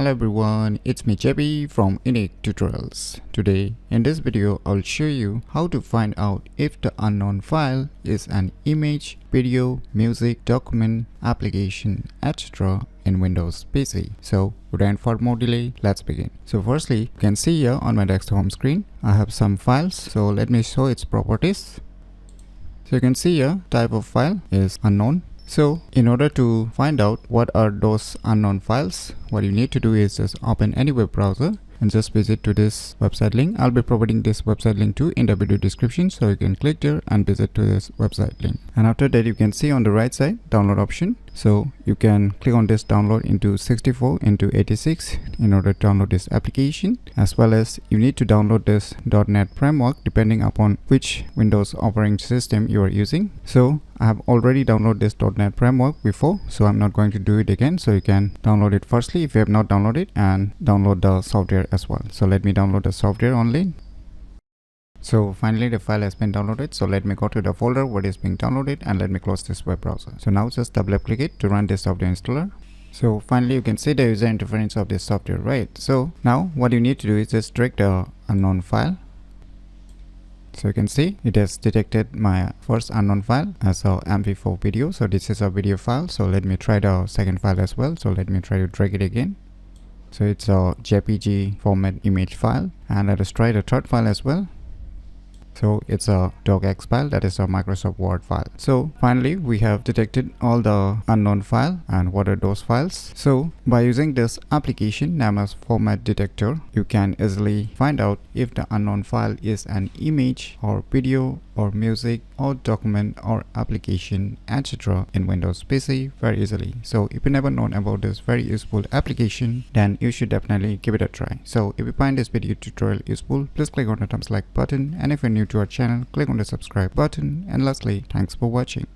Hello everyone, it's me JB from Unique Tutorials. Today in this video I'll show you how to find out if the unknown file is an image, video, music, document, application, etc. in Windows PC. So without further more delay, let's begin. So firstly, you can see here on my desktop home screen I have some files, so let me show its properties. So you can see here type of file is unknown. So in order to find out what are those unknown files, what you need to do is just open any web browser and just visit to this website link. I'll be providing this website link too in the video description, so you can click there and visit to this website link. And after that, you can see on the right side download option. So you can click on this download into 64 into 86 in order to download this application, as well as you need to download this .NET framework depending upon which Windows operating system you are using. So I have already downloaded this .NET framework before, so I'm not going to do it again. So you can download it firstly if you have not downloaded, and download the software as well. So let me download the software only. So finally the file has been downloaded, so let me go to the folder where it is being downloaded and let me close this web browser. So now just double click it to run this software installer. So finally you can see the user interface of this software, right? So now what you need to do is just drag the unknown file. So you can see it has detected my first unknown file as a MP4 video. So this is a video file. So let me try the second file as well. So let me try to drag it again. So it's a JPG format image file, and let us try the third file as well. So it's a docx file, that is a Microsoft Word file. So finally we have detected all the unknown file. And what are those files? So by using this application named as Format Detector, you can easily find out if the unknown file is an image or video or music or document or application, etc. in Windows PC very easily. So if you never known about this very useful application, then you should definitely give it a try. So if you find this video tutorial useful, please click on the thumbs like button, and if you're new to our channel, click on the subscribe button. And lastly, thanks for watching.